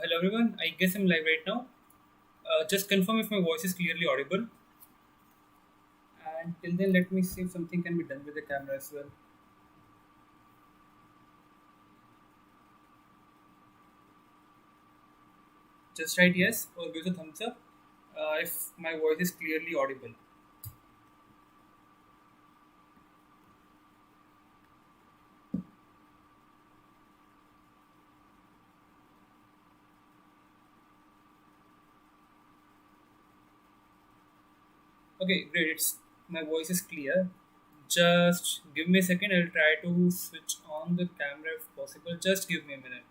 Hello everyone, I guess I'm live right now. Just confirm if my voice is clearly audible. And till then, let me see if something can be done with the camera as well. Just write yes or give a thumbs up if my voice is clearly audible. Okay, great. My voice is clear. Just give me a second. I'll try to switch on the camera if possible. Just give me a minute.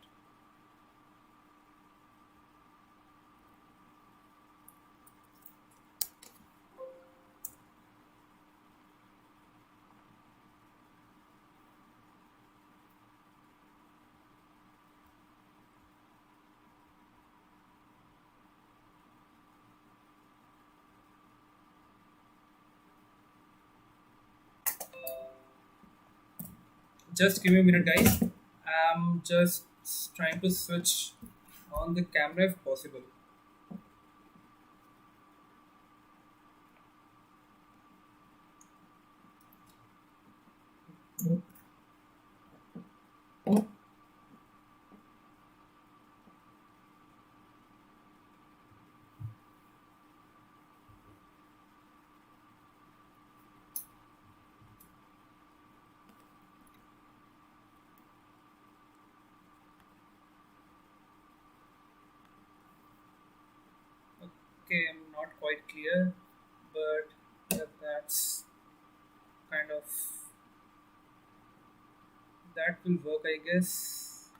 Just give me a minute, guys. I'm just trying to switch on the camera if possible. Okay, I'm not quite clear, but yeah, that's kind of that will work, I guess.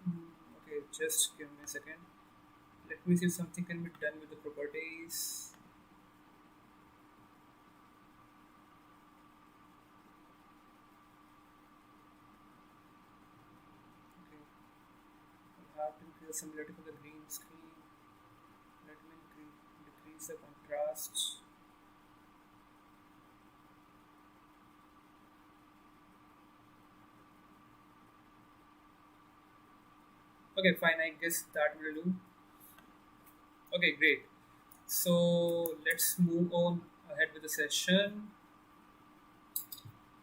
Okay, just give me a second. Let me see if something can be done with the properties. Okay, I have to increase some relative for the green screen. Let me decrease the contrast. Okay, fine. I guess that will do. Okay, great. So let's move on ahead with the session.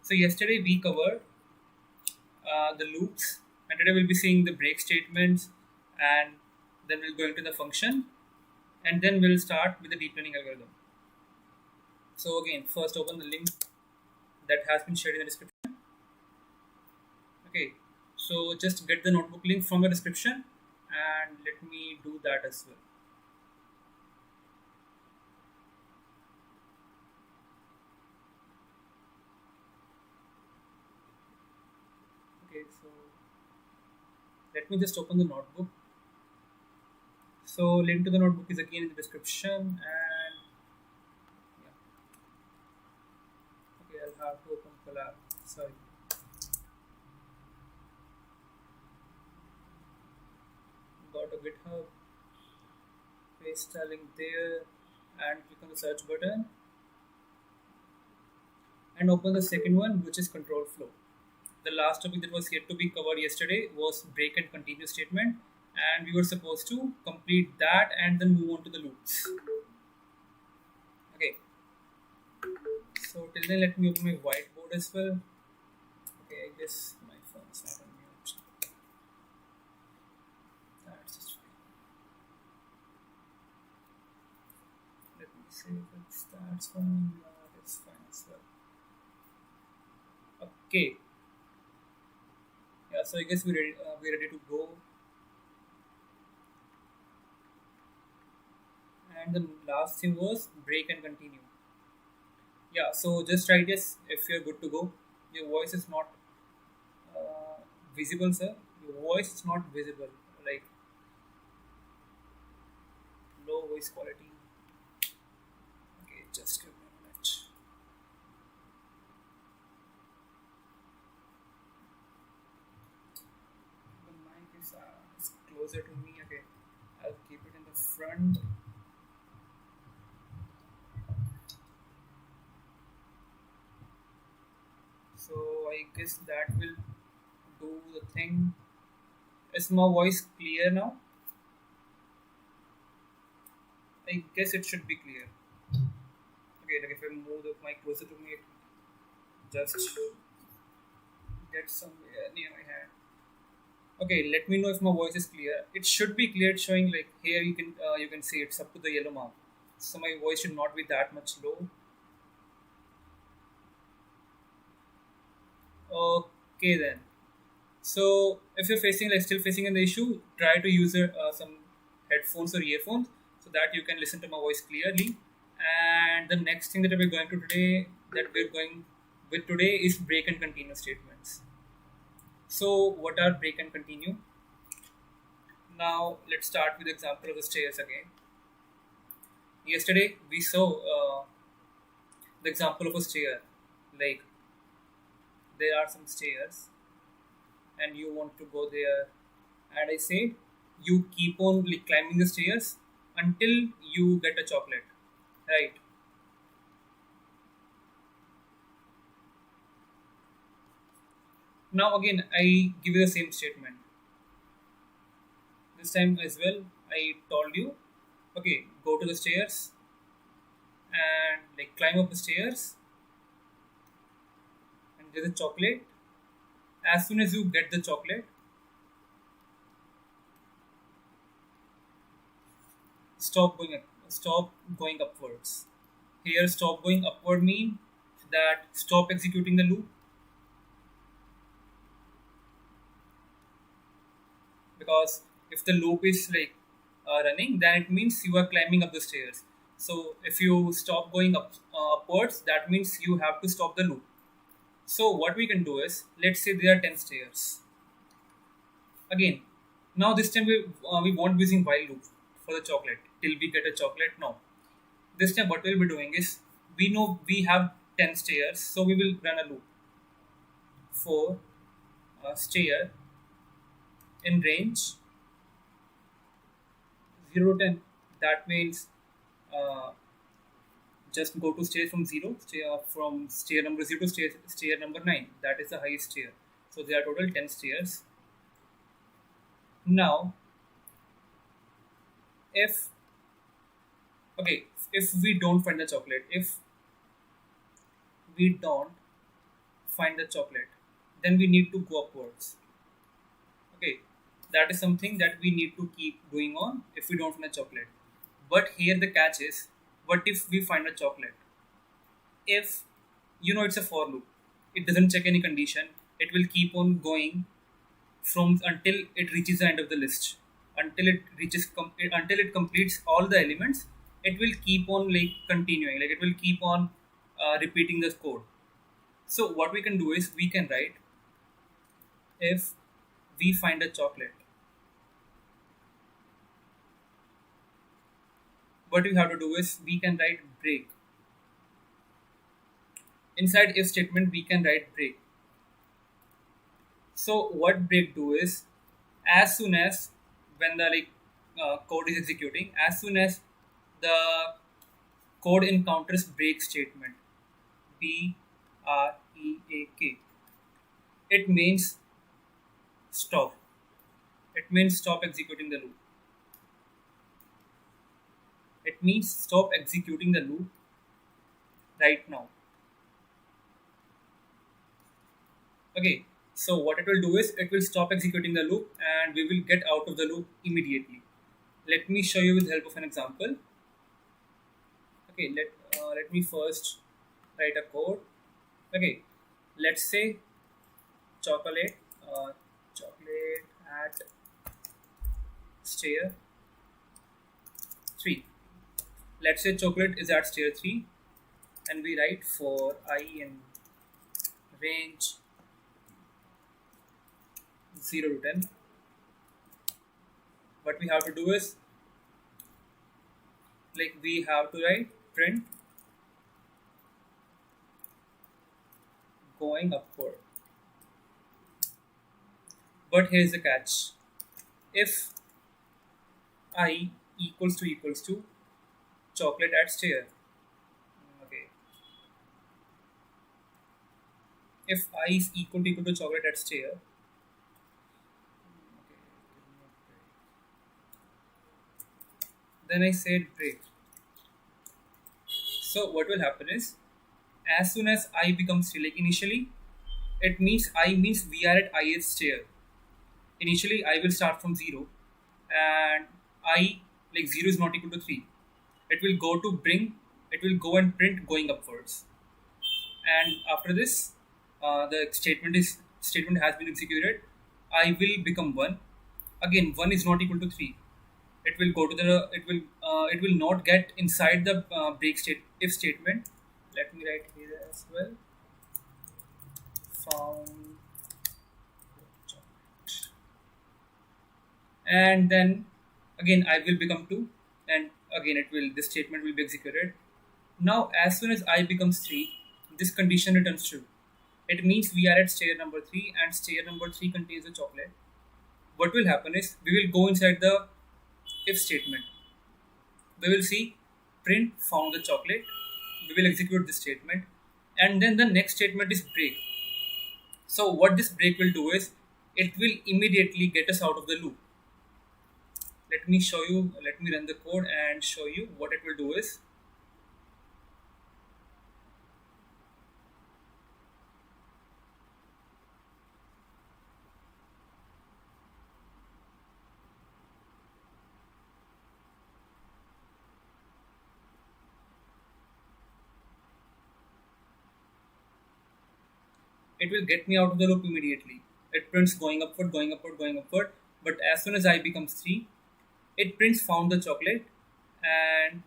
So yesterday we covered the loops, and today we'll be seeing the break statements, and then we'll go into the function, and then we'll start with the deep learning algorithm. So again, first open the link that has been shared in the description. Okay, so just get the notebook link from the description, and let me do that as well. Okay, so let me just open the notebook. So link to the notebook is again in the description, and yeah, okay, I'll have to open collab. Sorry. Got a GitHub, paste the link there, and click on the search button, and open the second one, which is control flow. The last topic that was yet to be covered yesterday was break and continue statement, and we were supposed to complete that and then move on to the loops. Okay, so till then, let me open my whiteboard as well. Okay, I guess my phone is not on mute. That's just fine. Let me see if that's fine. That's fine as well. Okay, yeah. So I guess we're ready to go. And the last thing was break and continue. Yeah. So just write yes if you're good to go. Your voice is not uh, visible, sir. Your voice is not visible. Like low voice quality. Okay, just give me a minute. The mic is closer to me. Okay, I'll keep it in the front. So I guess that will do the thing. Is my voice clear now? I guess it should be clear. Okay, like if I move the mic closer to me, it just gets somewhere near my hand. Okay, let me know if my voice is clear. It should be clear. It's showing like here you can see it's up to the yellow mark. So my voice should not be that much low. Okay then. So if you're facing like still facing an issue, try to use some headphones or earphones so that you can listen to my voice clearly. And the next thing that we're going with today is break and continue statements. So what are break and continue? Now let's start with the example of the stairs again. Yesterday we saw the example of a stair. Like there are some stairs and you want to go there, and I said you keep on like climbing the stairs until you get a chocolate, right? Now again I give you the same statement. This time as well I told you, okay, go to the stairs and like climb up the stairs and there's a chocolate. As soon as you get the chocolate, stop going upwards. Here stop going upward mean that stop executing the loop, because if the loop is like running, then it means you are climbing up the stairs. So if you stop going upwards, that means you have to stop the loop. So what we can do is, let's say there are 10 stairs. Again, now this time we won't be using while loop for the chocolate till we get a chocolate. No, this time what we'll be doing is, we know we have 10 stairs, so we will run a loop for stair in range 0 to 10. That means uh, just go to stair from 0, from stair number 0 to stair number 9. That is the highest stair. So there are total 10 stairs. Now, if okay, if we don't find the chocolate, if we don't find the chocolate, then we need to go upwards. Okay, that is something that we need to keep doing on if we don't find a chocolate. But here the catch is, what if we find a chocolate? If it's a for loop, it doesn't check any condition. It will keep on going from until it reaches the end of the list, until it completes all the elements. It will keep on like continuing, like it will keep on repeating the code. So what we can do is, we can write, if we find a chocolate. What we have to do is, we can write break. Inside if statement we can write break. So what break do is, as soon as when the code is executing, as soon as the code encounters break statement, break, it means stop. It means stop executing the loop. It means stop executing the loop right now. Okay, so what it will do is, it will stop executing the loop and we will get out of the loop immediately. Let me show you with the help of an example. Okay, let me first write a code. Okay, let's say chocolate chocolate at stair 3. Let's say chocolate is at stair 3, and we write for I in range 0 to 10. What we have to do is, like, we have to write print going upward. But here's the catch. If I equals to chocolate at stair. Okay. If I is equal to chocolate at stair. Okay. Then I said break. So what will happen is, as soon as I becomes 3, like initially, it means I means we are at ith stair. Initially, I will start from 0, and I, like 0 is not equal to 3. It will go to bring, it will go and print going upwards. And after this, the statement has been executed. I will become 1. Again, 1 is not equal to 3. It will go to the, it will not get inside the break state if statement. Let me write here as well. Found, and then again I will become 2, and again it will, this statement will be executed. Now as soon as I becomes 3, this condition returns true. It means we are at stair number 3, and stair number 3 contains a chocolate. What will happen is, we will go inside the if statement. We will see print found the chocolate. We will execute this statement, and then the next statement is break. So what this break will do is, it will immediately get us out of the loop. Let me show you, let me run the code and show you what it will do is, it will get me out of the loop immediately. It prints going upward, going upward, going upward. But as soon as I becomes 3, it prints found the chocolate, and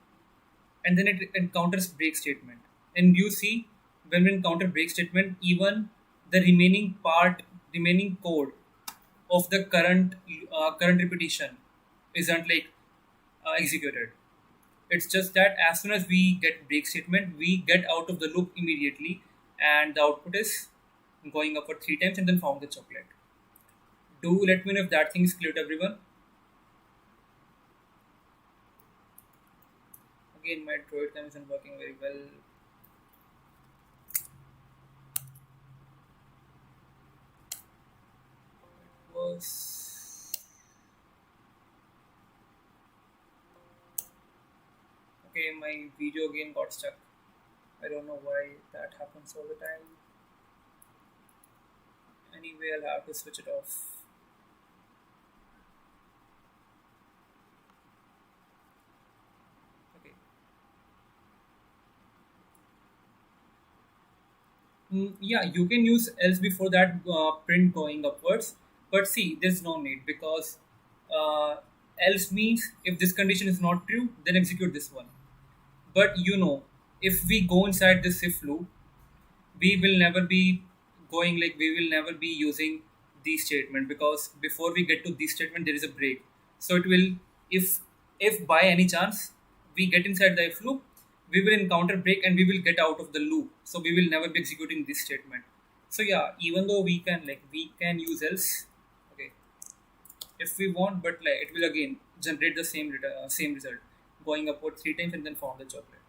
then it encounters break statement. And you see, when we encounter break statement, even the remaining code of the current repetition isn't like executed. It's just that as soon as we get break statement, we get out of the loop immediately, and the output is going up for 3 times and then found the chocolate. Do let me know if that thing is clear to everyone. Again, my Droid cam isn't working very well. It was okay. My video again got stuck. I don't know why that happens all the time. Anyway, I'll have to switch it off. Okay. Yeah, you can use else before that print going upwards, but see, there's no need, because uh, else means if this condition is not true, then execute this one. But if we go inside this if loop, we will never be we will never be using these statement, because before we get to this statement there is a break. So it will, if by any chance we get inside the if loop, we will encounter break and we will get out of the loop, so we will never be executing this statement. So yeah, even though we can use else, okay, if we want, but like it will again generate the same result, going upward 3 times and then found the chocolate.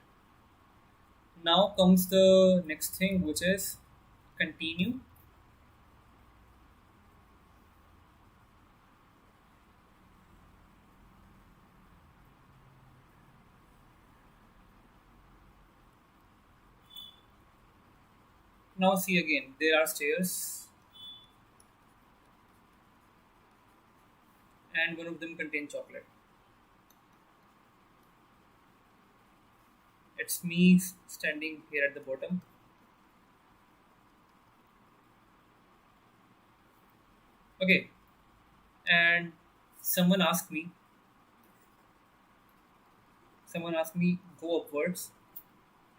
Now comes the next thing, which is continue. Now see, again there are stairs, and one of them contains chocolate. It's me standing here at the bottom. Okay, and someone asked me, go upwards,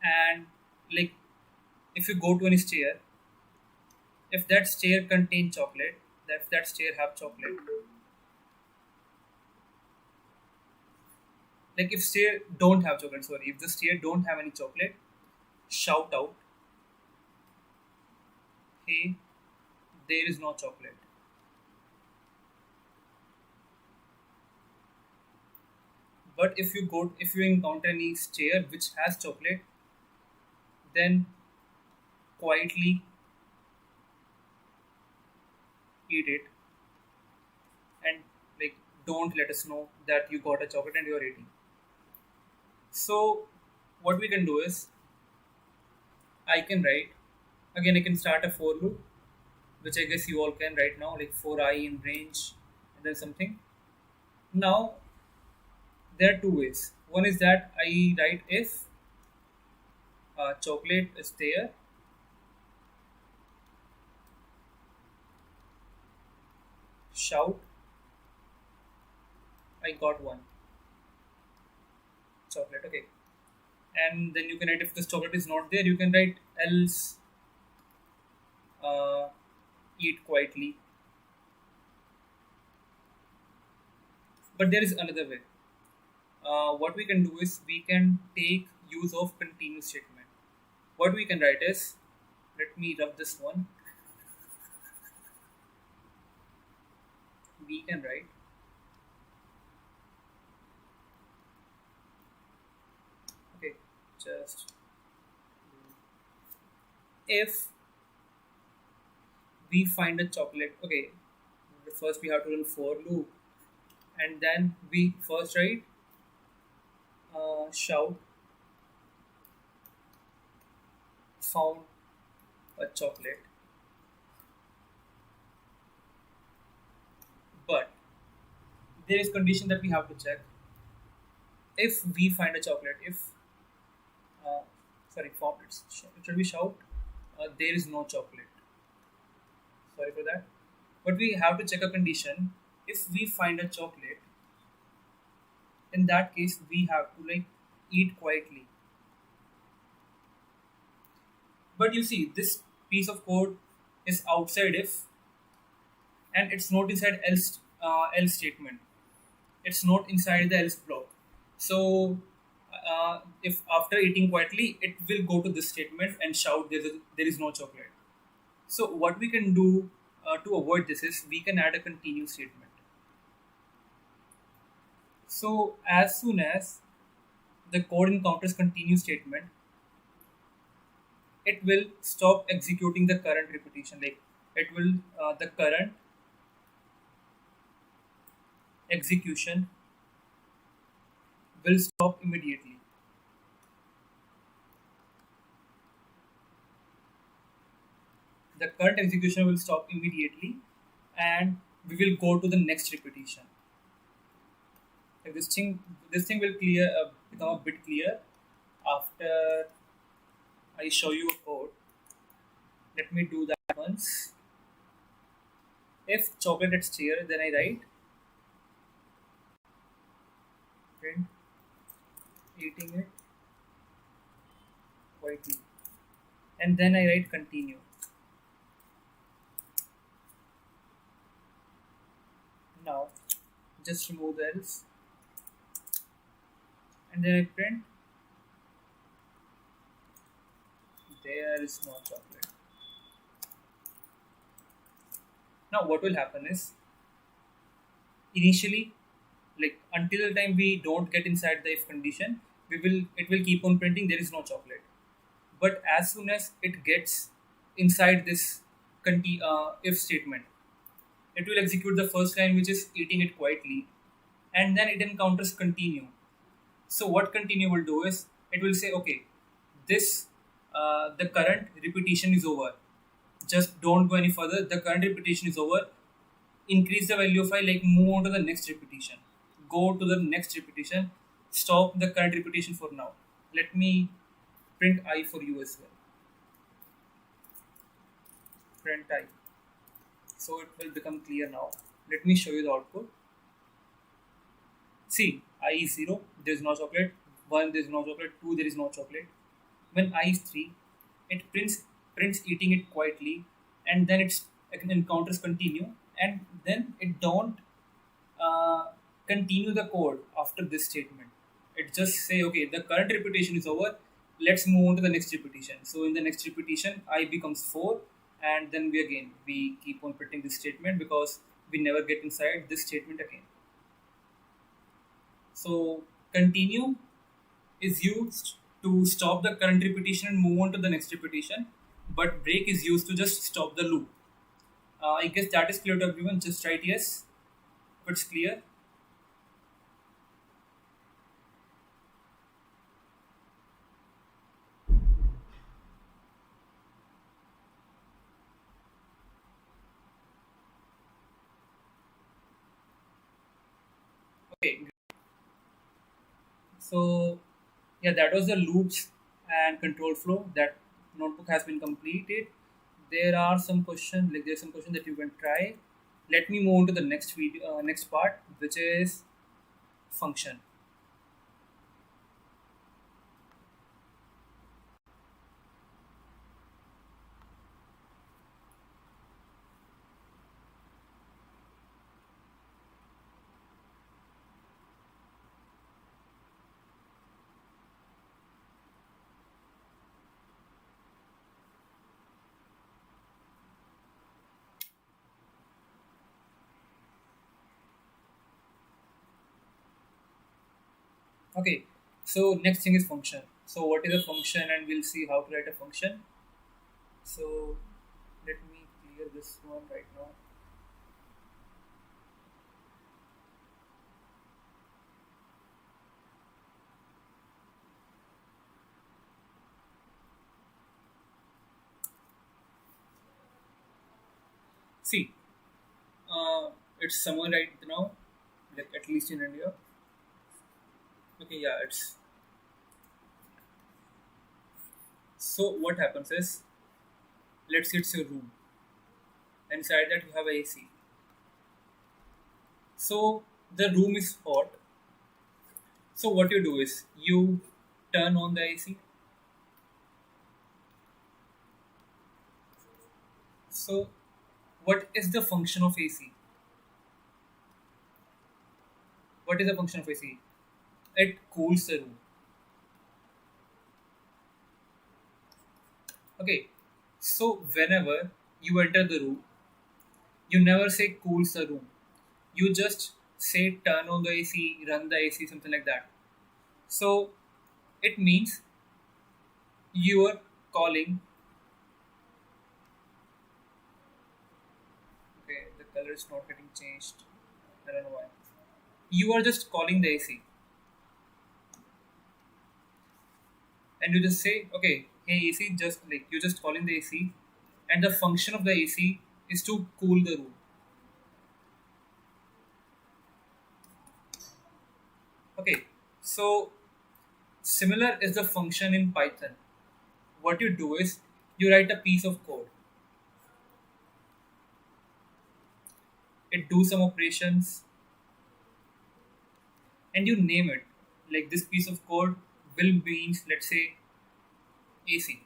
and like if you go to any stair, if that stair contain chocolate, that stair have chocolate. Like if stair don't have chocolate, sorry, if the stair don't have any chocolate, shout out, hey, there is no chocolate. But if you encounter any stair which has chocolate, then quietly eat it, and like don't let us know that you got a chocolate and you're eating. So what we can do is I can write again. I can start a for loop, which I guess you all can right now, like for I in range and then something. Now there are two ways. One is that I write if chocolate is there, shout I got one chocolate. Okay, and then you can write if this chocolate is not there, you can write else uh, eat quietly. But there is another way. What we can do is we can take use of continuous statement. What we can write is, let me rub this one. We can write okay, just if we find a chocolate. Okay, first we have to run for loop, and then we first write shout found a chocolate, but there is condition that we have to check. If we find a chocolate, if uh, sorry, found it should be shout there is no chocolate. Sorry for that. But we have to check a condition. If we find a chocolate, in that case we have to like eat quietly. But you see, this piece of code is outside if, and it's not inside else statement. It's not inside the else block. So if after eating quietly, it will go to this statement and shout there is no chocolate. So what we can do to avoid this is we can add a continue statement. So as soon as the code encounters continue statement, it will stop executing the current repetition. Like it will the current execution will stop immediately. The current execution will stop immediately, and we will go to the next repetition. Like this thing will become a bit clear after I show you a code. Let me do that once. If chocolate is here, then I write print eating it quietly, and then I write continue. Now just remove the else, and then I print there is no chocolate. Now what will happen is initially, like until the time we don't get inside the if condition, it will keep on printing there is no chocolate. But as soon as it gets inside this if statement, it will execute the first line, which is eating it quietly, and then it encounters continue. So what continue will do is it will say, okay, this the current repetition is over. Just don't go any further. The current repetition is over. Increase the value of I, like move on to the next repetition. Go to the next repetition. Stop the current repetition for now. Let me print I for you as well. Print I. So it will become clear now. Let me show you the output. See, I is 0, there is no chocolate. 1, there is no chocolate. 2, there is no chocolate. When I is 3, it prints eating it quietly, and then it encounters continue, and then it don't uh, continue the code after this statement. It just say, okay, the current repetition is over. Let's move on to the next repetition. So in the next repetition, I becomes 4, and then we keep on printing this statement because we never get inside this statement again. So continue is used to stop the current repetition and move on to the next repetition, but break is used to just stop the loop. I guess that is clear to everyone. Just write yes if it's clear. So yeah, that was the loops and control flow. That notebook has been completed. There are some questions, like there's some question that you can try. Let me move on to the next video, next part, which is function. Okay, so next thing is function. So what is a function, and we'll see how to write a function. So let me clear this one right now. See, it's summer right now, like at least in India. Okay, yeah, it's so what happens is, let's say it's your room. Inside that you have a AC. So the room is hot. So what you do is you turn on the AC. So what is the function of AC? What is the function of AC? It cools the room. Okay. So whenever you enter the room, you never say cools the room. You just say turn on the AC, run the AC, something like that. So it means you are calling. Okay, the color is not getting changed. I don't know why. You are just calling the AC, and you just say, okay, hey AC, just like you just calling the AC, and the function of the AC is to cool the room. Okay, so similar is the function in Python. What you do is you write a piece of code, it do some operations, and you name it. Like this piece of code will means, let's say, AC.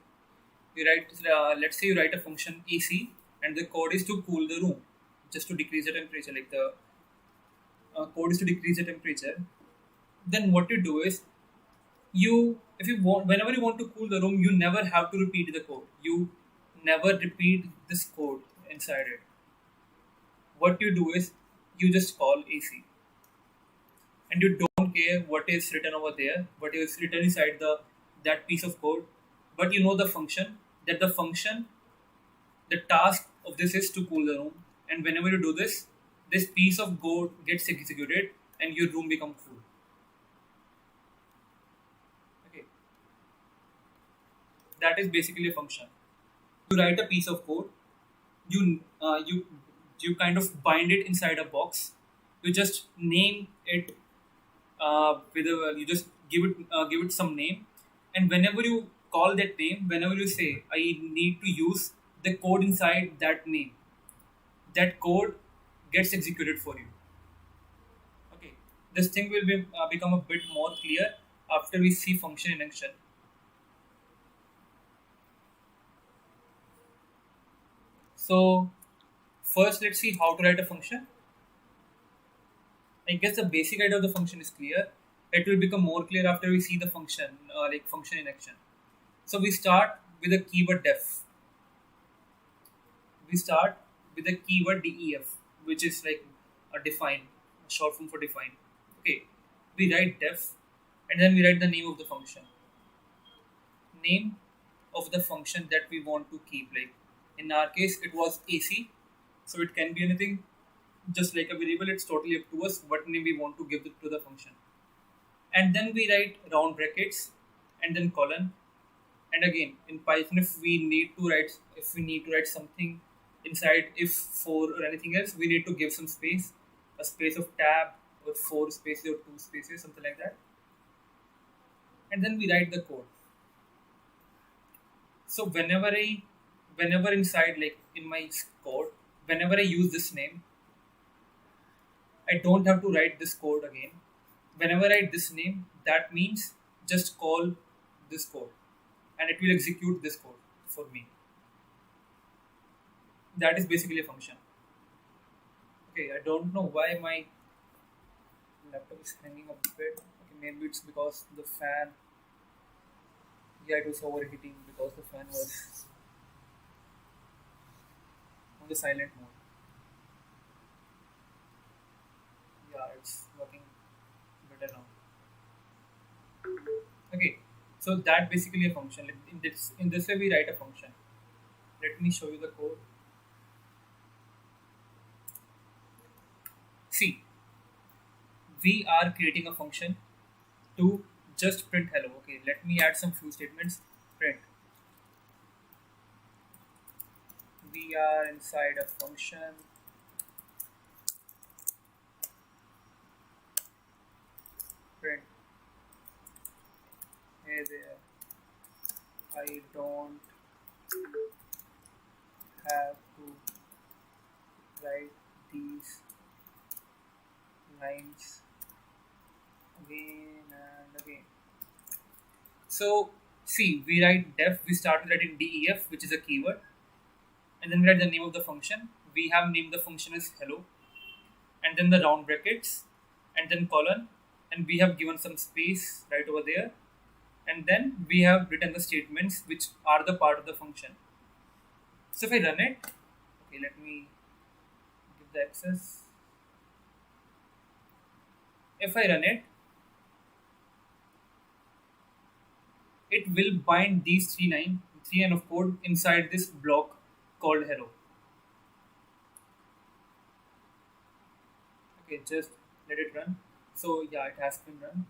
You write, let's say you write a function AC, and the code is to cool the room, just to decrease the temperature. Like the code is to decrease the temperature. Then what you do is you, if you want, whenever you want to cool the room, you never have to repeat the code. You never repeat this code inside it. What you do is you just call AC, and you don't care what is written over there, what is written inside the that piece of code, but you know the function, that the function, the task of this is to cool the room, and whenever you do this, this piece of code gets executed and your room becomes cool. Okay, that is basically a function. You write a piece of code, you kind of bind it inside a box. You just name it with a, you just give it some name, and whenever you call that name, whenever you say I need to use the code inside that name, that code gets executed for you. Okay, this thing will become a bit more clear after we see function in action. So first, let's see how to write a function. I guess the basic idea of the function is clear. It will become more clear after we see the function, like function in action. So we start with the keyword def. We start with the keyword def, which is like a define, a short form for define. Okay, we write def, and then we write the name of the function. Name of the function that we want to keep. Like in our case, it was AC, so it can be anything. Just like a variable, it's totally up to us what name we want to give to the function. And then we write round brackets and then colon. And again, in Python, if we need to write something inside if for or anything else, we need to give some space, a space of tab or four spaces or two spaces, something like that. and then we write the code. So whenever inside like in my code, whenever I use this name, I don't have to write this code again. Whenever I write this name, that means just call this code, and it will execute this code for me. That is basically a function. Okay, I don't know why my laptop is hanging a bit. Okay, maybe it's because the fan. Yeah, it was overheating because the fan was on the silent mode. Yeah, it's working better now. Okay, so that basically a function. Like in this way we write a function. Let me show you the code. See, we are creating a function to just print hello. Okay, let me add some few statements. Print. We are inside a function. Print. Hey there. I don't have to write these lines again and again. So see, we write def. We start with writing def, which is a keyword, and then we write the name of the function. We have named the function as hello, and then the round brackets, and then colon, and we have given some space right over there, and then we have written the statements which are the part of the function. So if I run it, okay, let me give the access. If I run it, it will bind these three line of code inside this block called hello. Okay, just let it run. So yeah, it has been run.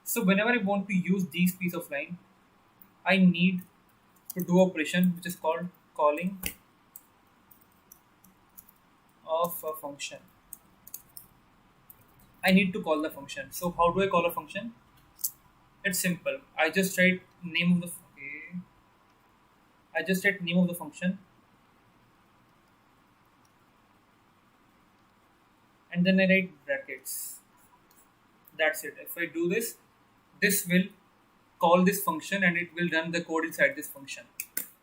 So whenever I want to use these piece of line, I need to do operation which is called calling of a function. I need to call the function. So how do I call a function? It's simple. I just write name of the okay. I just write name of the function, and then I write brackets. That's it. If I do this, this will call this function and it will run the code inside this function.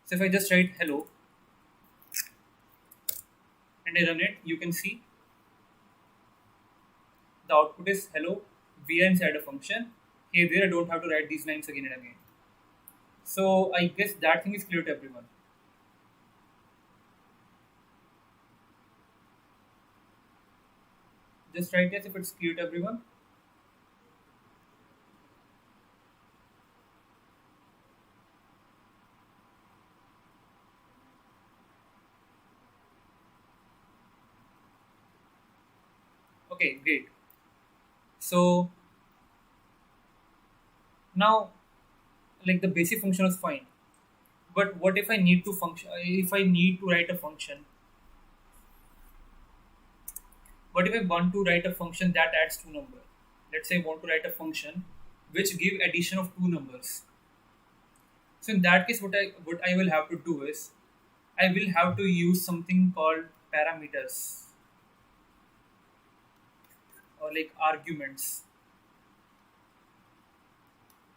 So if I just write hello and I run it, you can see the output is hello. We are inside a function. Hey there, I don't have to write these lines again and again. So I guess that thing is clear to everyone. Just write yes if it's clear to everyone. Okay, great. So now, like the basic function is fine. But what if I need to function? If I need to write a function, what if I want to write a function that adds two numbers? Let's say I want to write a function which give addition of two numbers. So in that case, what I will have to do is I will have to use something called parameters or like arguments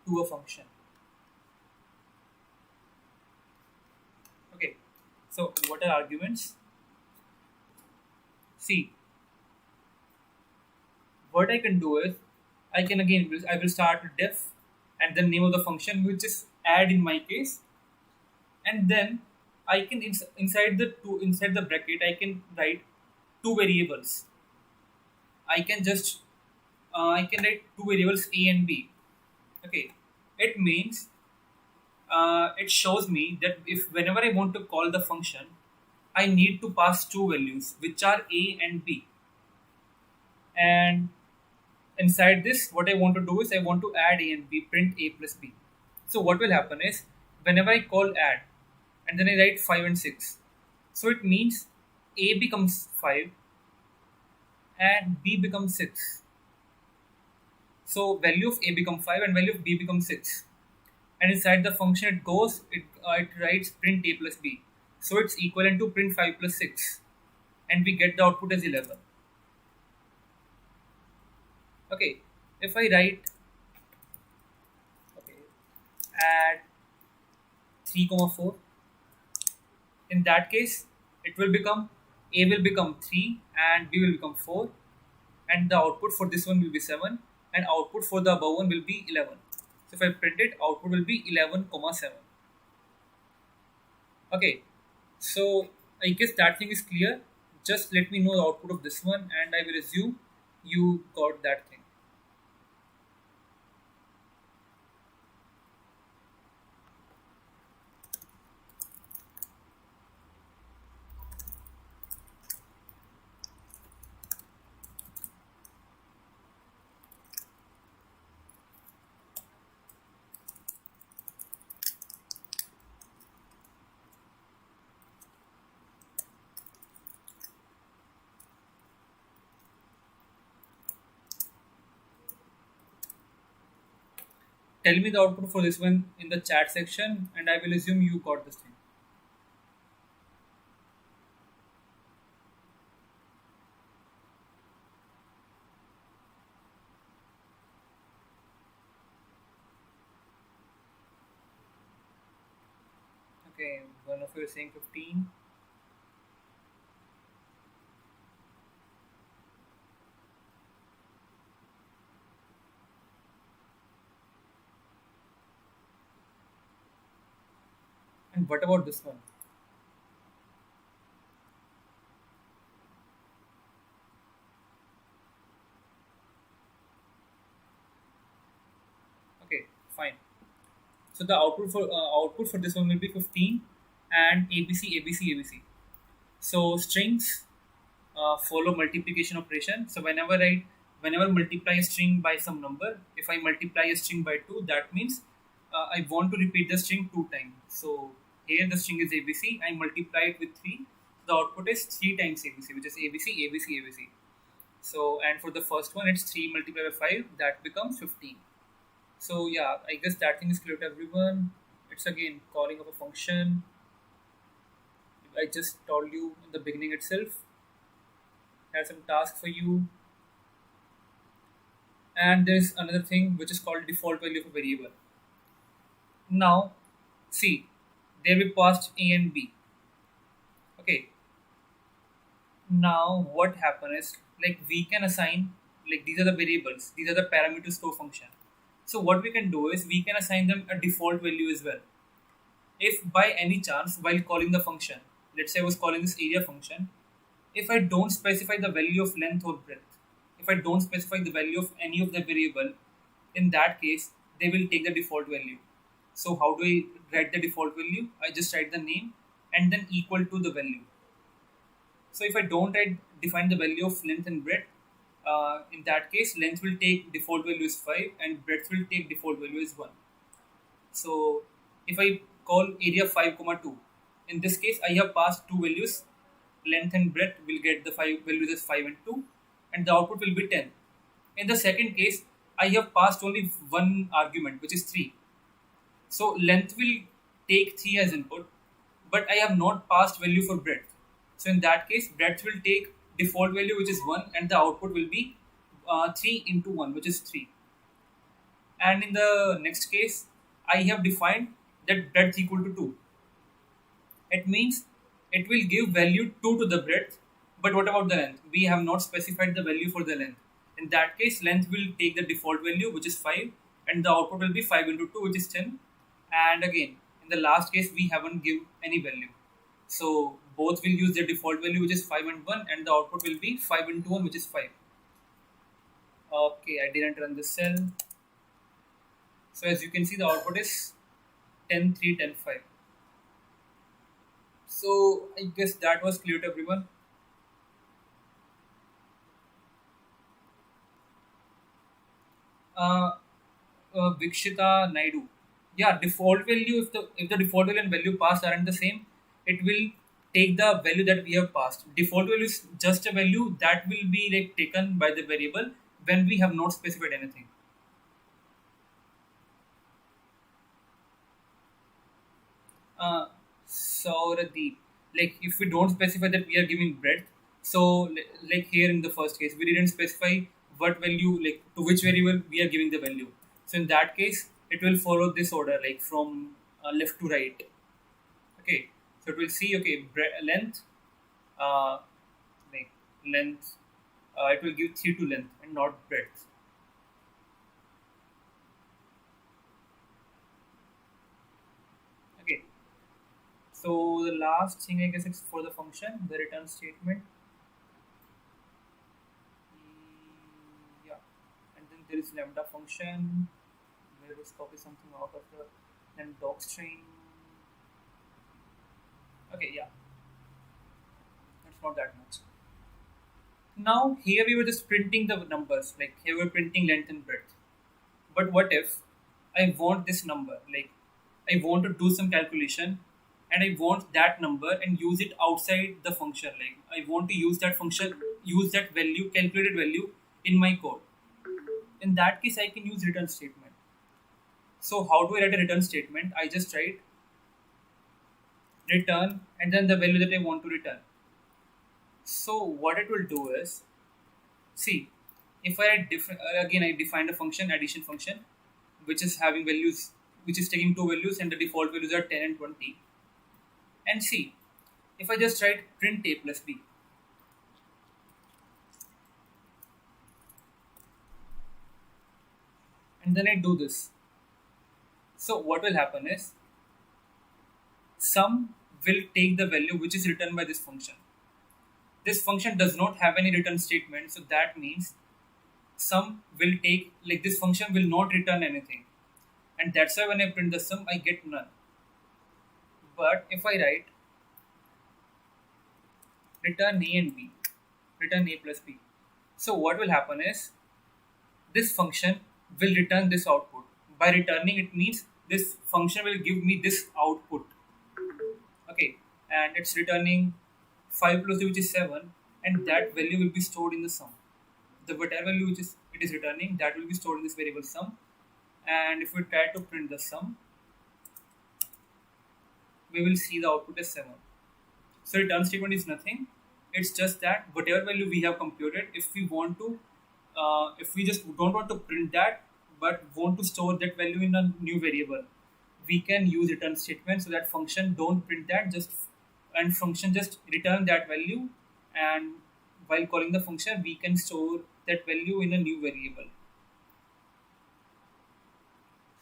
to a function. Okay, so what are arguments? See, what I can do is I will start with def and then name of the function which is add in my case, and then I can inside the bracket I can write two variables. I can write two variables a and b. Okay, it means it shows me that if whenever I want to call the function, I need to pass two values which are a and b. And inside this, what I want to do is I want to add a and b, print a plus b. So what will happen is whenever I call add and then I write 5 and 6, so it means a becomes 5 and b becomes 6. So value of a become 5 and value of b becomes 6. And inside the function it goes, it writes print a plus b. So it's equivalent to print 5 plus 6. And we get the output as 11. Okay, if I write, okay, add 3 comma 4, in that case it will become, a will become 3 and b will become 4, and the output for this one will be 7, and output for the above one will be 11. So if I print it, output will be 11 comma 7. Okay, so I guess that thing is clear. Just let me know the output of this one and I will assume you got that thing. Tell me the output for this one in the chat section and I will assume you got this thing. Okay, one of you is saying 15. And what about this one? Okay, fine. So the output for this one will be 15 and ABC ABC ABC. So strings follow multiplication operation. So whenever multiply a string by some number, if I multiply a string by 2, that means I want to repeat the string 2 times. So here the string is ABC. I multiply it with 3. The output is 3 times ABC, which is ABC ABC ABC. So and for the first one, it's 3 multiplied by 5. That becomes 15. So yeah, I guess that thing is clear to everyone. It's again calling of a function. I just told you in the beginning itself. Has some task for you. And there's another thing which is called default value of a variable. Now, see, there we passed a and b. Okay. Now what happens is, like, we can assign, like, these are the variables, these are the parameters to a function. So what we can do is we can assign them a default value as well. If by any chance while calling the function, let's say I was calling this area function, if I don't specify the value of length or breadth, if I don't specify the value of any of the variable, in that case they will take the default value. So how do I write the default value? I just write the name and then equal to the value. So if I don't define the value of length and breadth, in that case length will take default value is 5 and breadth will take default value is 1. So if I call area 5 comma 2, in this case I have passed two values, length and breadth will get the five values as 5 and 2, and the output will be 10. In the second case I have passed only one argument, which is 3. So length will take 3 as input, but I have not passed value for breadth. So in that case breadth will take default value, which is 1, and the output will be 3 into 1, which is 3. And in the next case I have defined that breadth equal to 2. It means it will give value 2 to the breadth, but what about the length? We have not specified the value for the length. In that case length will take the default value, which is 5, and the output will be 5 into 2, which is 10. And again in the last case we haven't given any value, so both will use their default value, which is 5 and 1, and the output will be 5 into 1, which is 5. Okay, I didn't run this cell. So as you can see the output is 10 3 10 5. So I guess that was clear to everyone. uh, Vikshita Naidu. Yeah, default value, if the default value and value passed aren't the same, it will take the value that we have passed. Default value is just a value that will be like taken by the variable when we have not specified anything. Uh, Sauradeep, like if we don't specify that we are giving breadth, so like here in the first case, we didn't specify what value, like to which variable we are giving the value. So in that case, it will follow this order, like from left to right. Okay, so it will see, okay, length, uh, like length, it will give 3 to length and not breadth. Okay, so the last thing I guess is for the function, the return statement. Yeah, and then there is lambda function where we copy something out of the then Dogstring. Okay, yeah, it's not that much. Now here we were just printing the numbers, like here we're printing length and breadth. But what if I want this number, like I want to do some calculation and I want that number and use it outside the function. Like I want to use that function, use that value, calculated value in my code. In that case, I can use return statement. So how do I write a return statement? I just write return and then the value that I want to return. So what it will do is, see, if I write again I define a function, addition function, which is having values, which is taking two values and the default values are 10 and 20. And see, if I just write print a plus b, and then I do this. So what will happen is, sum will take the value which is returned by this function. This function does not have any return statement, so that means sum will take, like this function will not return anything. And that's why when I print the sum, I get none. But if I write return a and b, return a plus b, so what will happen is this function will return this output. By returning, it means this function will give me this output. Okay, and it's returning 5 plus 2, which is 7, and that value will be stored in the sum. The whatever value which is it is returning, that will be stored in this variable sum. And if we try to print the sum, we will see the output is 7. So return statement is nothing. It's just that whatever value we have computed, if we want to, if we just don't want to print that, but want to store that value in a new variable, we can use return statement so that function don't print that, just and function just return that value, and while calling the function, we can store that value in a new variable.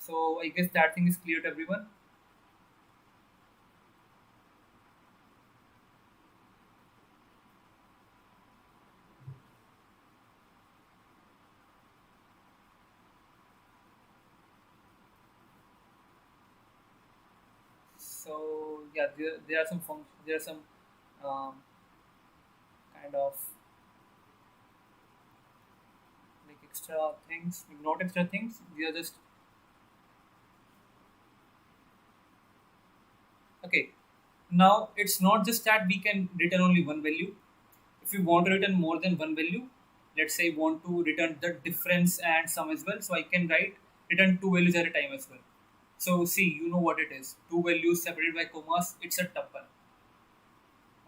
So I guess that thing is clear to everyone. So yeah, there are some there are some um, kind of like extra things, not extra things. We are just okay. Now it's not just that we can return only one value. If we want to return more than one value, let's say want to return the difference and sum as well, so I can write return two values at a time as well. So see, you know what it is. Two values separated by commas, it's a tuple.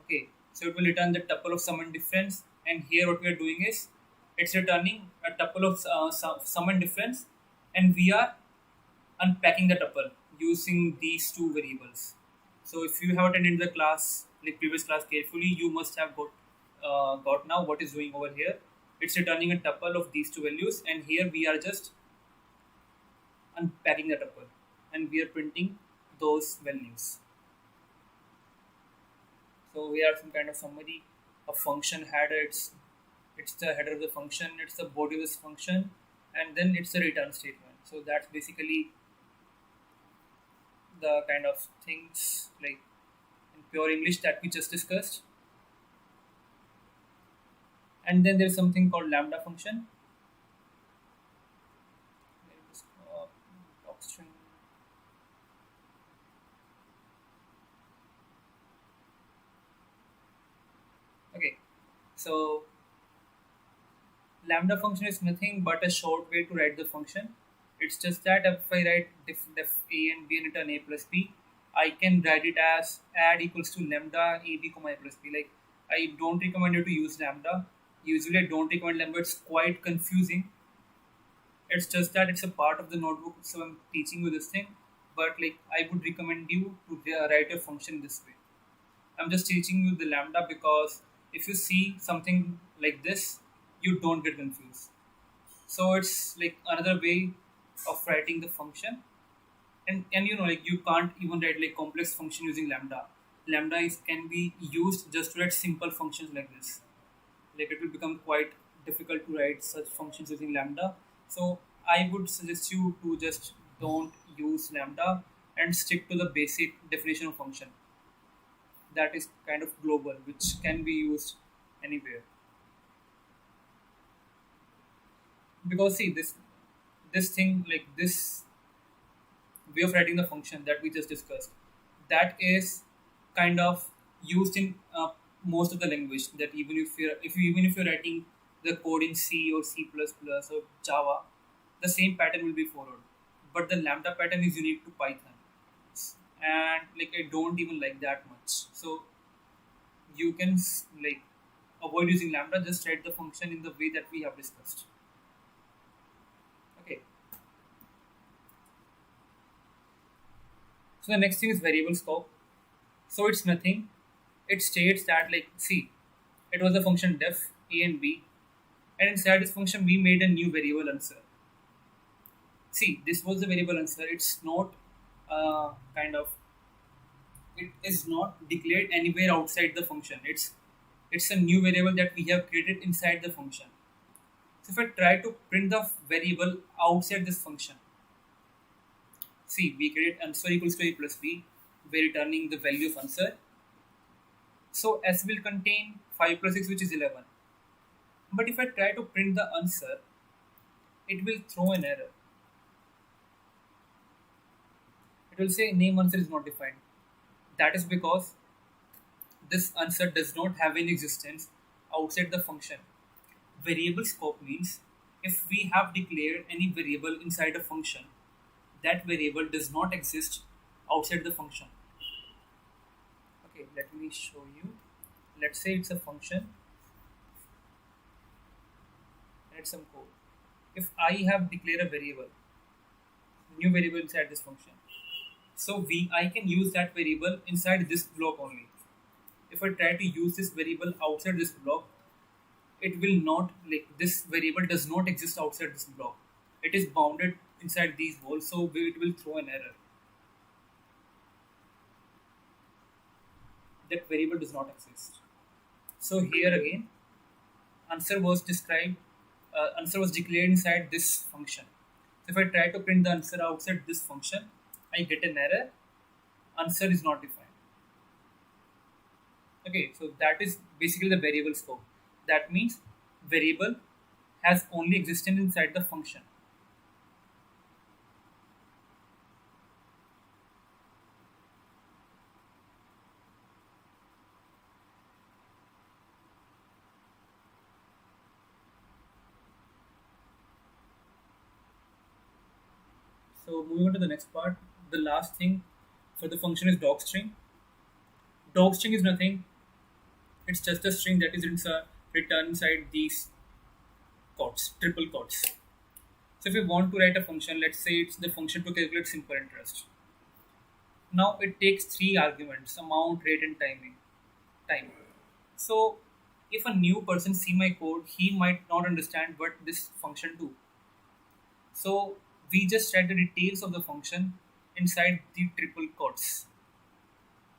Okay, so it will return the tuple of sum and difference. And here what we are doing is, it's returning a tuple of sum and difference, and we are unpacking the tuple using these two variables. So if you have attended the class, like previous class carefully, you must have got now what is doing over here. It's returning a tuple of these two values, and here we are just unpacking the tuple, and we are printing those values. So we have some kind of summary. A function header. It's the header of the function. It's the body of this function, and then it's a return statement. So that's basically the kind of things like in pure English that we just discussed. And then there's something called lambda function. There's, Dogstring. Okay, so lambda function is nothing but a short way to write the function. It's just that if I write def a and b and return a plus b, I can write it as add equals to lambda ab comma a plus b. Like, I don't recommend you to use lambda. Usually, I don't recommend lambda. It's quite confusing. It's just that it's a part of the notebook, so I'm teaching you this thing. But like, I would recommend you to write a function this way. I'm just teaching you the lambda because if you see something like this, you don't get confused. So it's like another way of writing the function. And like, you can't even write like complex function using lambda. Lambda is can be used just to write simple functions like this. Like, it will become quite difficult to write such functions using lambda. So I would suggest you to just don't use lambda and stick to the basic definition of function that is kind of global, which can be used anywhere. Because see, this thing, like this way of writing the function that we just discussed, that is kind of used in most of the language. That even if you're writing the code in C or C++ or Java, the same pattern will be followed. But the lambda pattern is unique to Python, and like, I don't even like that much. So you can like avoid using lambda. Just write the function in the way that we have discussed. Okay. So the next thing is variable scope. So it's nothing. It states that, like, see, it was a function def a and b, and inside this function we made a new variable answer. See, this was the variable answer. It's not kind of, it is not declared anywhere outside the function. It's a new variable that we have created inside the function. So if I try to print the variable outside this function, see, we create answer equals to a plus b. We're returning the value of answer. So S will contain 5 plus 6, which is 11. But if I try to print the answer, it will throw an error. It will say name answer is not defined. That is because this answer does not have any existence outside the function. Variable scope means if we have declared any variable inside a function, that variable does not exist outside the function. Okay, let me show you. Let's say it's a function. Add some code. If I have declared a variable, new variable inside this function, so I can use that variable inside this block only. If I try to use this variable outside this block, it will not, like, this variable does not exist outside this block. It is bounded inside these walls, so it will throw an error. That variable does not exist. So here again, answer was described. Answer was declared inside this function. So if I try to print the answer outside this function, I get an error. Answer is not defined. Okay, so that is basically the variable scope. That means variable has only existence inside the function. So moving on to the next part, the last thing for the function is Dogstring. Dogstring is nothing. It's just a string that is returned inside these quotes, triple quotes. So if we want to write a function, let's say it's the function to calculate simple interest. Now it takes three arguments: amount, rate, and time. So if a new person see my code, he might not understand what this function do. So we just write the details of the function inside the triple quotes.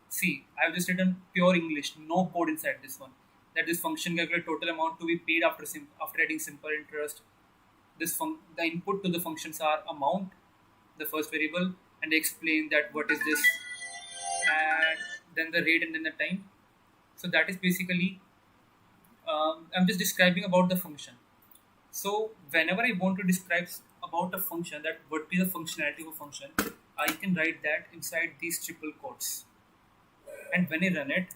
See, I've just written pure English, no code inside this one. That this function calculate total amount to be paid after adding simple interest. The input to the functions are amount, the first variable, and they explain that what is this, and then the rate and then the time. So that is basically, I'm just describing about the function. So whenever I want to describe about a function, that what is the functionality of a function, I can write that inside these triple quotes. And when I run it,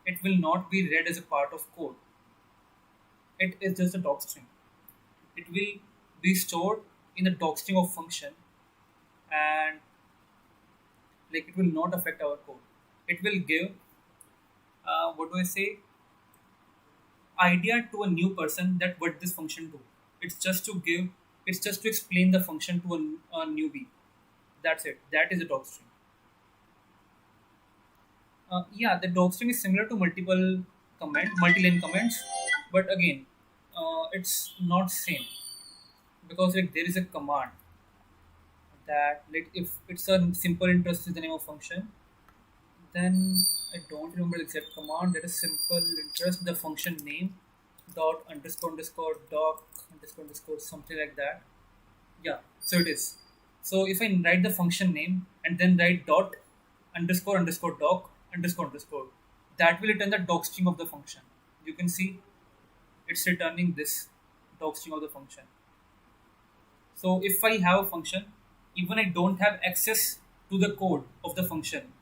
it will not be read as a part of code. It is just a docstring. It will be stored in the docstring of function, and Like it will not affect our code. It will give what do I say, idea to a new person that what this function do. It's just to give, it's just to explain the function to a newbie. That's it. That is a dog string. Yeah, the dog string is similar to multi-line comments, but again, it's not same because like there is a command that like if it's a simple interest is the name of function, then I don't remember the exact command. That is simple interest the function name dot underscore underscore doc underscore something like that. Yeah, so it is. So if I write the function name and then write dot underscore underscore doc underscore, that will return the doc string of the function. You can see it's returning this doc string of the function. So if I have a function, even I don't have access to the code of the function.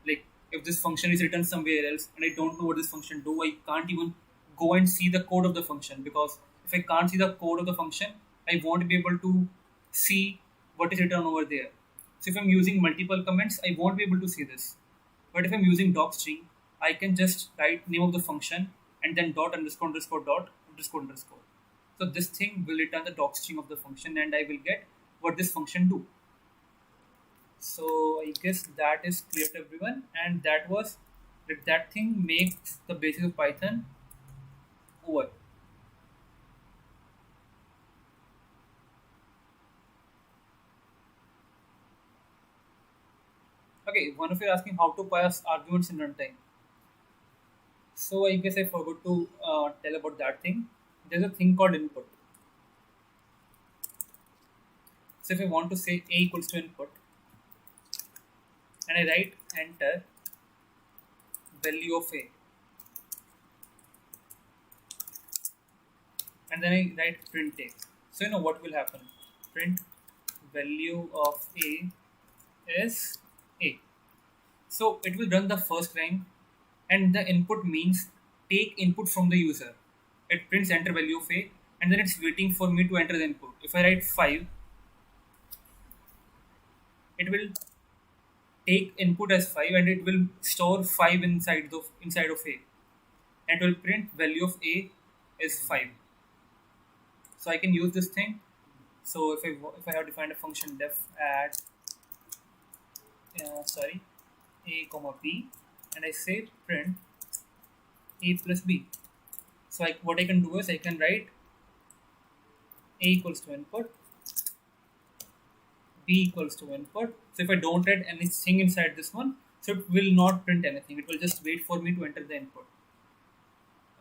Like if this function is written somewhere else and I don't know what this function do, I can't even go and see the code of the function, because if I can't see the code of the function, I won't be able to see what is written over there. So if I'm using multiple comments, I won't be able to see this. But if I'm using docstring, I can just write name of the function and then dot underscore underscore dot underscore underscore. So this thing will return the docstring of the function and I will get what this function do. So I guess that is clear to everyone, and that was that thing makes the basis of Python over. Okay, one of you are asking how to pass arguments in runtime. So I guess I forgot to tell about that thing. There's a thing called input. So if I want to say a equals to input, and I write enter value of a, and then I write print a. So you know what will happen? Print value of a is a. So it will run the first line, and the input means take input from the user. It prints enter value of a, and then it's waiting for me to enter the input. If I write 5, it will take input as 5 and it will store 5 inside of a, and it will print value of a is 5. So I can use this thing. So if I have defined a function def add a comma b, and I say print a plus b. So what I can do is I can write a equals to input, b equals to input. So if I don't write anything inside this one, so it will not print anything. It will just wait for me to enter the input.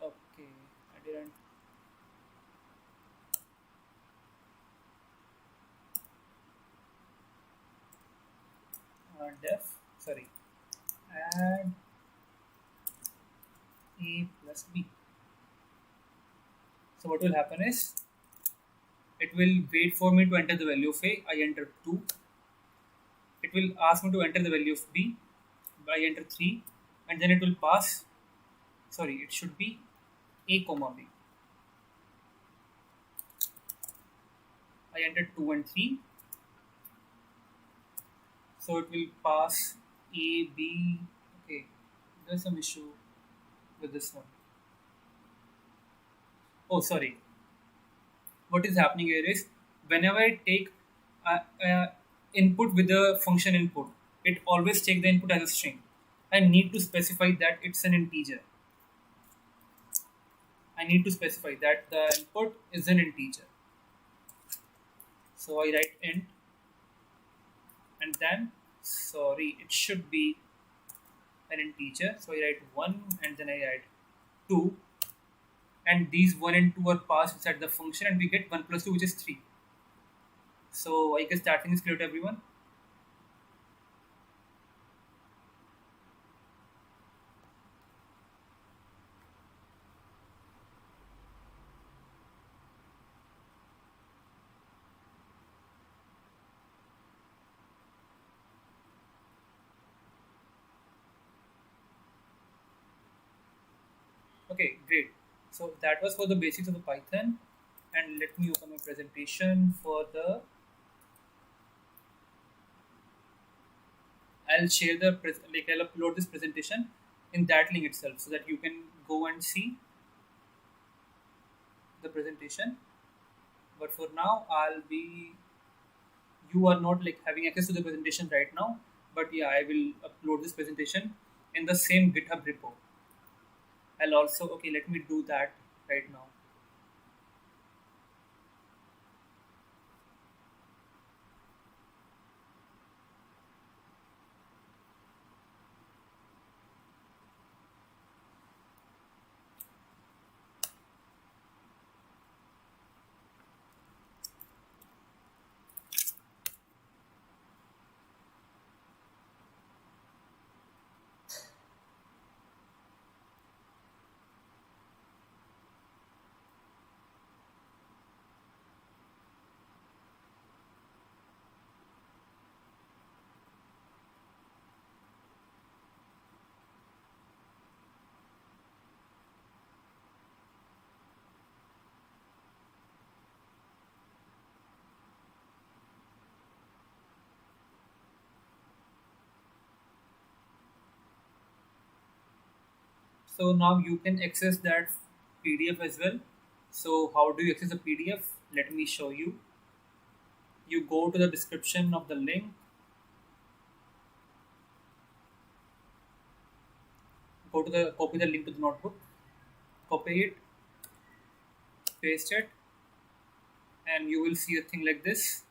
Okay, I didn't. Def add a plus b. So what will happen is it will wait for me to enter the value of a. I enter 2. It will ask me to enter the value of b. I enter 3, and then it will pass. Sorry, it should be a comma b. I enter 2 and 3. So it will pass a b. Okay, there's some issue with this one. Oh, sorry. What is happening here is whenever I take input with the function input, it always take the input as a string. I need to specify that it's an integer. I need to specify that the input is an integer. So I write int, and then it should be an integer. So I write 1 and then I write 2, and these 1 and 2 are passed inside the function, and we get 1 plus 2, which is 3. So I guess that thing is clear to everyone. Okay, great. So that was for the basics of the Python, and let me open my presentation for the I'll share the I'll upload this presentation in that link itself so that you can go and see the presentation. But for now, you are not like having access to the presentation right now. But yeah, I will upload this presentation in the same GitHub repo. I'll also, okay, let me do that right now. So now you can access that PDF as well. So how do you access the PDF? Let me show you. You go to the description of the link, go to the copy the link to the notebook, copy it, paste it, and you will see a thing like this.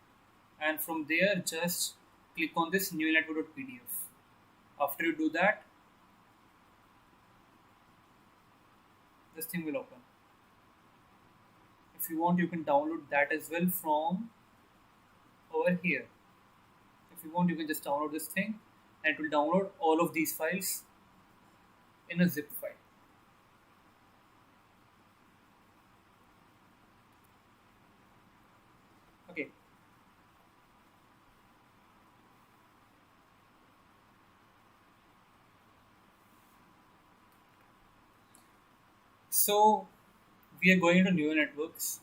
And from there, just click on this new network.pdf. After you do that, this thing will open. If you want, you can download that as well from over here. If you want, you can just download this thing and it will download all of these files in a zip file. Okay. So we are going into neural networks.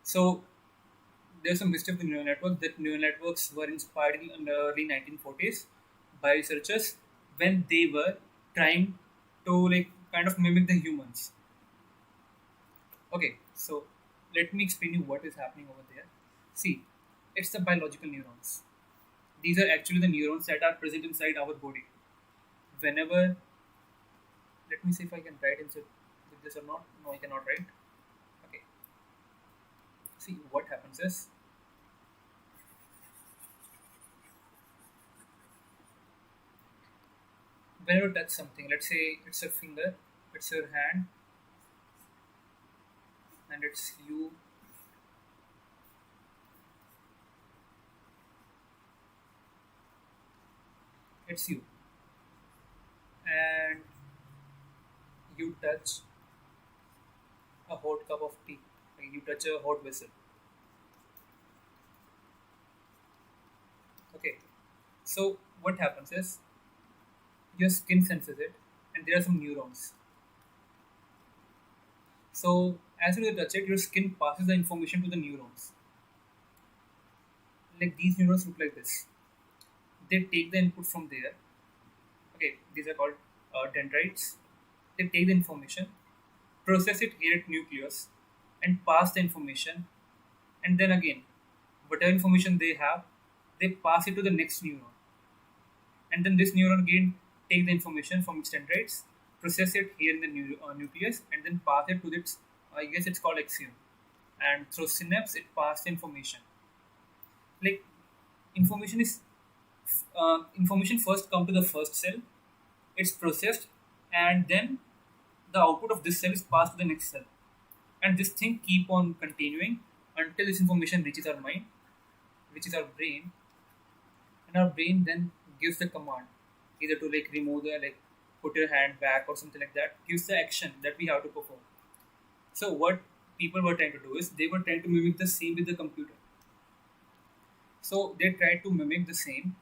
So there's a mystery of the neural network that neural networks were inspired in the early 1940s by researchers when they were trying to like kind of mimic the humans. Okay, so let me explain you what is happening over there. See, it's the biological neurons. These are actually the neurons that are present inside our body. Whenever, let me see if I can write inside with this or not. No, I cannot write. Okay, see what happens is whenever you touch something, let's say it's your finger, it's your hand, and it's you, it's you, and you touch a hot cup of tea, like you touch a hot vessel. Okay, so what happens is your skin senses it, and there are some neurons. So as you touch it, your skin passes the information to the neurons. Like these neurons look like this. They take the input from there. Okay, these are called dendrites. They take the information, process it here at nucleus, and pass the information. And then again, whatever information they have, they pass it to the next neuron. And then this neuron again take the information from its dendrites, process it here in the nucleus, and then pass it to its, I guess it's called axion. And through synapse, it passes information. Like information first come to the first cell, it's processed, and then the output of this cell is passed to the next cell, and this thing keep on continuing until this information reaches our mind, which is our brain, and our brain then gives the command either to like remove the like put your hand back or something like that, gives the action that we have to perform. So what people were trying to do is they were trying to mimic the same with the computer. So they tried to mimic the same.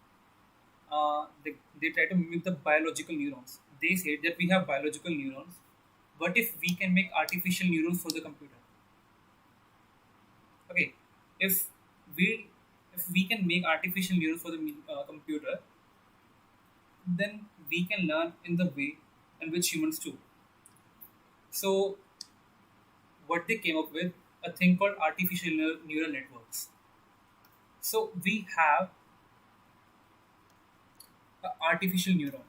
They try to mimic the biological neurons. They said that we have biological neurons, but if we can make artificial neurons for the computer, okay, if we if we can make artificial neurons for the computer, then we can learn in the way in which humans do. So what they came up with, a thing called artificial neural networks. So we have an artificial neuron,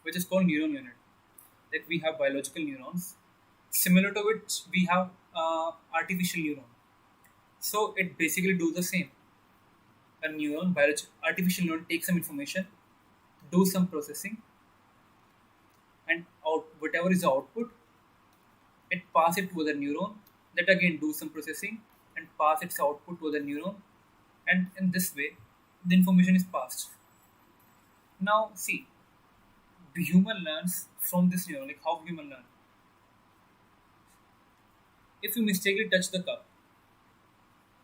which is called neuron unit. Like we have biological neurons, similar to which we have artificial neuron. So it basically do the same. A neuron, artificial neuron takes some information, do some processing, and out whatever is the output, it pass it to the neuron. That again do some processing and pass its output to the neuron, and in this way, the information is passed. Now see, the human learns from this neuron. Like how human learn. If you mistakenly touch the cup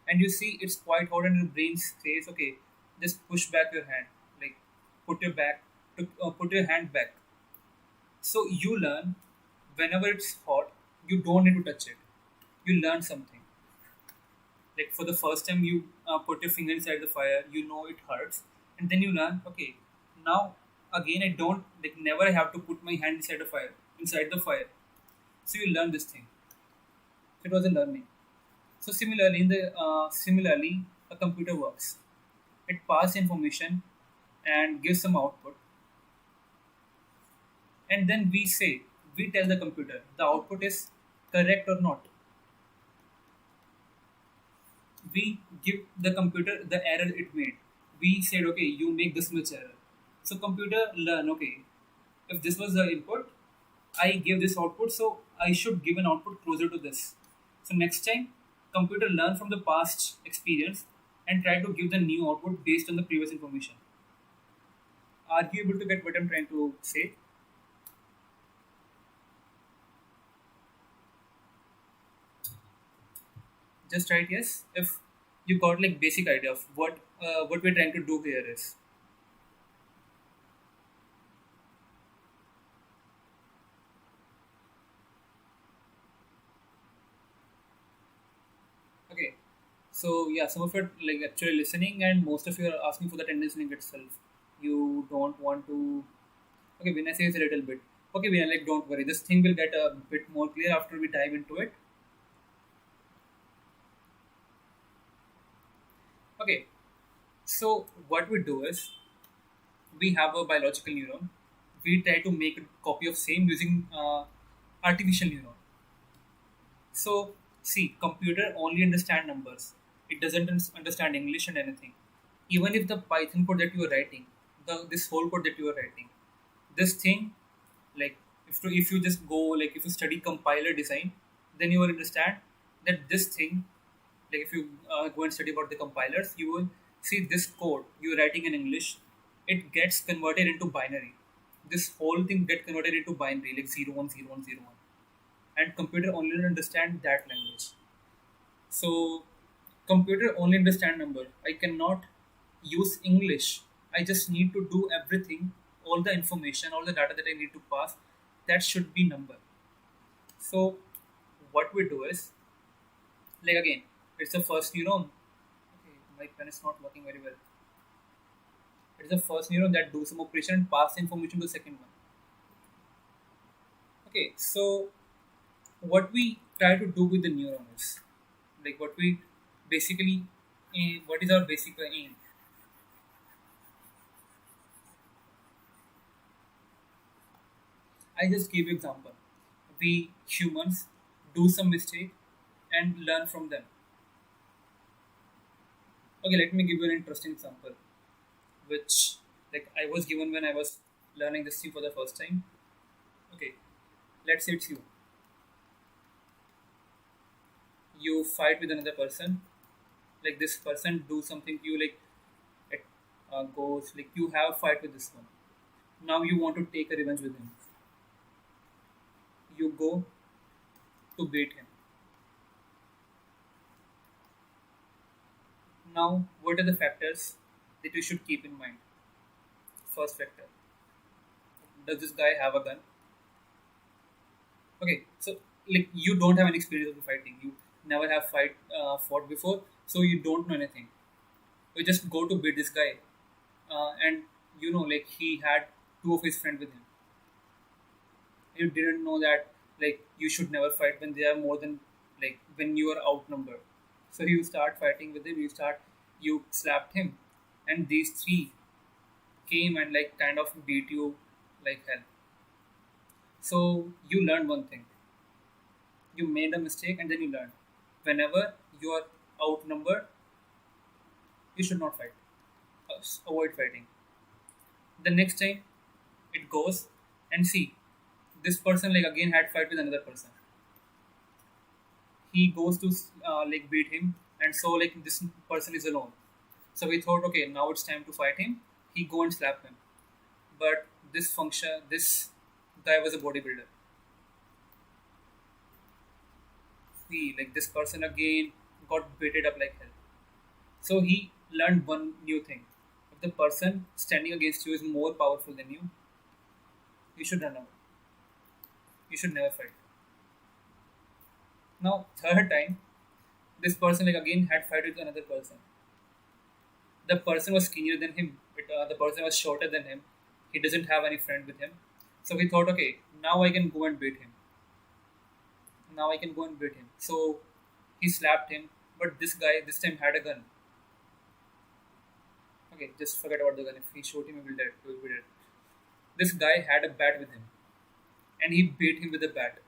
and you see it's quite hot and your brain says, okay, just push back your hand, like put your back, put your hand back. So you learn whenever it's hot, you don't need to touch it. You learn something. Like for the first time, you put your finger inside the fire, you know it hurts, and then you learn, okay, now again I don't like never I have to put my hand inside the fire, inside the fire. So you learn this thing. It was a learning. So similarly, similarly, a computer works. It passes information and gives some output, and then we tell the computer the output is correct or not. We give the computer the error it made. We said, okay, you make this much error. So computer learn, okay, if this was the input, I gave this output, so I should give an output closer to this. So next time, computer learn from the past experience and try to give the new output based on the previous information. Are you able to get what I'm trying to say? Just write yes if you got like basic idea of what we're trying to do here is. Okay. So yeah, some of you are like actually listening, and most of you are asking for the attendance link itself. You don't want to. Okay, when I say it's a little bit. Okay, we are like, don't worry. This thing will get a bit more clear after we dive into it. Okay. So what we do is we have a biological neuron. We try to make a copy of same using artificial neuron. So see, computer only understand numbers. It doesn't understand English and anything. Even if the Python code that you are writing, the this whole code that you are writing, this thing, like if you just go like if you study compiler design, then you will understand that this thing, like if you go and study about the compilers, you will see this code you're writing in English, it gets converted into binary. This whole thing get converted into binary like 0 1 0 1 0 1, and computer only understand that language. So computer only understand number. I cannot use English. I just need to do everything, all the information, all the data that I need to pass, that should be number. So what we do is, like again, it's the first neuron. Okay, my pen is not working very well. It's the first neuron that do some operation and pass the information to the second one. Okay, so what we try to do with the neuron is, like what we basically what is our basic aim. I just gave you example. We humans do some mistake and learn from them. Okay, let me give you an interesting example, which like I was given when I was learning this thing for the first time. Okay, let's say it's you. You fight with another person. Like this person do something to you, like it goes like you have a fight with this one. Now you want to take a revenge with him. You go to beat him. Now, what are the factors that you should keep in mind? First factor: does this guy have a gun? Okay, so like you don't have any experience of fighting. You never have fought before, so you don't know anything. You just go to beat this guy, and you know like he had two of his friends with him. You didn't know that you should never fight when they are more than when you are outnumbered. So you start fighting with him. You slapped him, and these three came and kind of beat you like hell. So you learned one thing. You made a mistake and then you learn. Whenever you are outnumbered, you should not fight. Avoid fighting. The next time it goes and see this person again had fight with another person. He goes to beat him, and so this person is alone. So we thought, okay, now it's time to fight him. He go and slap him, but this guy was a bodybuilder. See, this person again got beaten up like hell. So he learned one new thing: if the person standing against you is more powerful than you should run away. You should never fight. Now, third time, this person again had fight with another person. The person was skinnier than him. The person was shorter than him. He doesn't have any friend with him. So he thought, okay, now I can go and beat him. Now I can go and beat him. So he slapped him, but this guy this time had a gun. Okay, just forget about the gun. If he shot him, he will dead. He will be dead. This guy had a bat with him, and he beat him with a bat.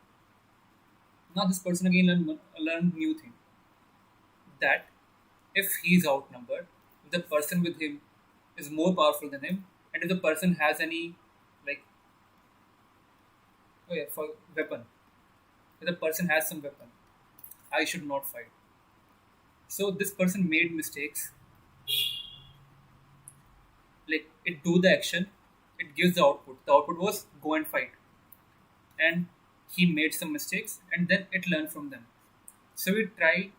Now this person again learned new thing, that if he is outnumbered, if the person with him is more powerful than him, and if the person has any like oh yeah for weapon, if the person has some weapon, I should not fight. So this person made mistakes. It do the action, it gives the output. The output was go and fight, and he made some mistakes, and then it learned from them. So we try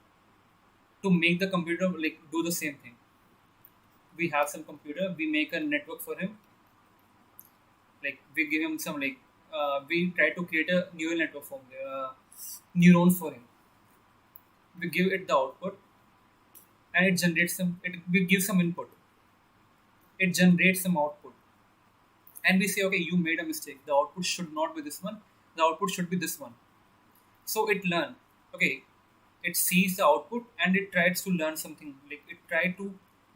to make the computer do the same thing. We have some computer, we make a network for him. We give him some we try to create a neural network for neurons for him. We give it the output, and it generates some. We give some input. It generates some output, and we say, okay, you made a mistake. The output should not be this one. The output should be this one. So it learn. Okay, it sees the output and it tries to learn something. It try to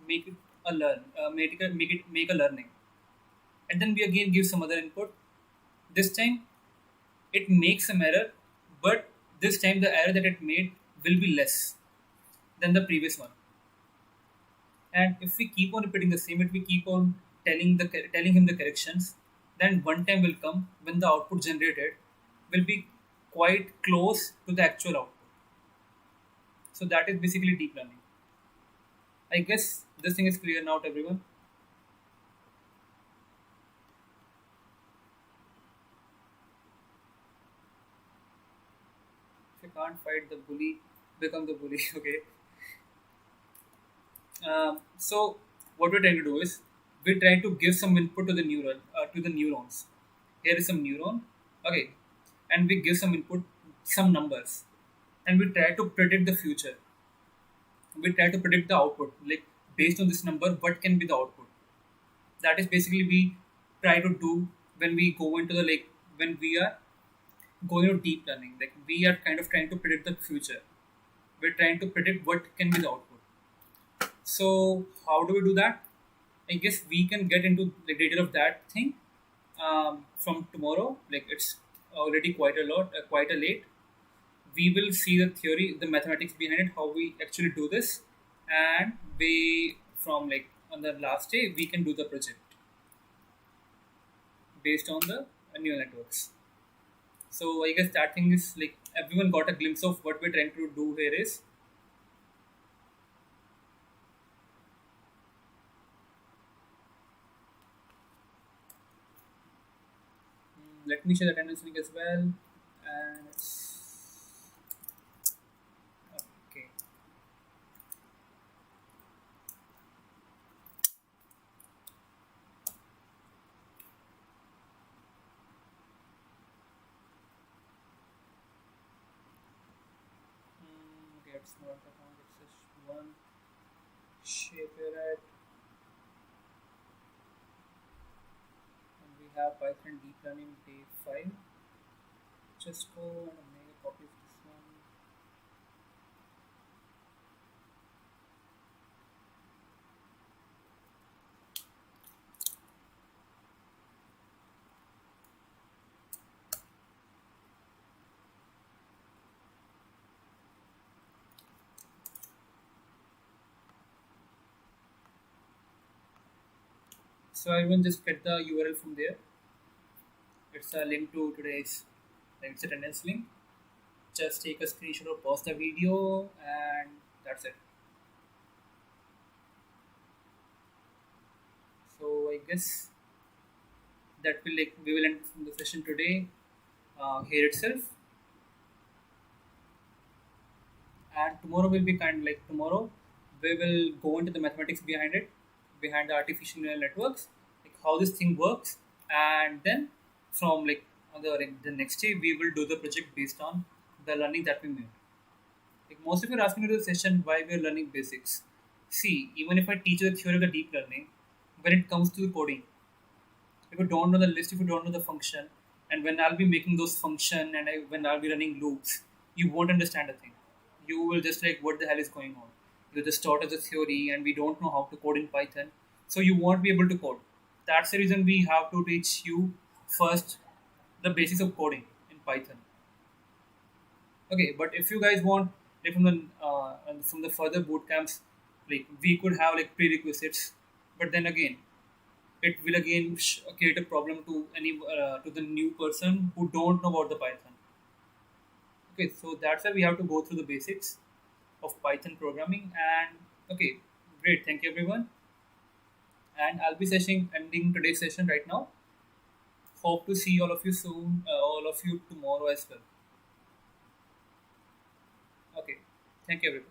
make it a learn, make a learning, and then we again give some other input. This time it makes some error, but this time the error that it made will be less than the previous one. And if we keep on repeating the same, if we keep on telling him the corrections, then one time will come when the output generated will be quite close to the actual output. So that is basically deep learning. I guess this thing is clear now to everyone. If you can't fight the bully, become the bully. Okay. So what we're trying to do is we try to give some input to the neurons. Here is some neuron, okay, and we give some input, some numbers, and we try to predict the future. We try to predict the output, based on this number, what can be the output. That is basically we try to do when we go into the when we are going to deep learning. We are kind of trying to predict the future. We're trying to predict what can be the output. So how do we do that? I guess we can get into the detail of that thing from tomorrow. It's already quite a late. We will see the theory, the mathematics behind it, how we actually do this, and we from on the last day we can do the project based on the neural networks. So I guess that thing is everyone got a glimpse of what we're trying to do here is. Let me share the attendance link as well. And it's okay. Okay, it's not the account, it's just one ShapeAI, and we have Python deep learning day 5. Just go and make a copy of this one. So I will just get the URL from there. It's a link to today's, like, it's a attendance link. Just take a screenshot or pause the video, and that's it. So I guess that will, like, we will end the session today here itself, and tomorrow will be kind of like tomorrow we will go into the mathematics behind it, behind the artificial neural networks, like how this thing works, and then from like on the next day we will do the project based on the learning that we made. Like most of you are asking me the session why we are learning basics. See, even if I teach you the theory of the deep learning, when it comes to the coding, if you don't know the list, if you don't know the function, and when I'll be making those function and when I'll be running loops, you won't understand a thing. You will just like, what the hell is going on? You just taught us a theory and we don't know how to code in Python, so you won't be able to code. That's the reason we have to teach you first the basics of coding in Python. Okay, but if you guys want, like from the further boot camps, like we could have like prerequisites, but then again it will again create a problem to any to the new person who don't know about the Python. Okay, so that's why we have to go through the basics of Python programming. And okay, great, thank you everyone. And I'll be ending today's session right now. Hope to see all of you soon, all of you tomorrow as well. Okay, thank you everyone.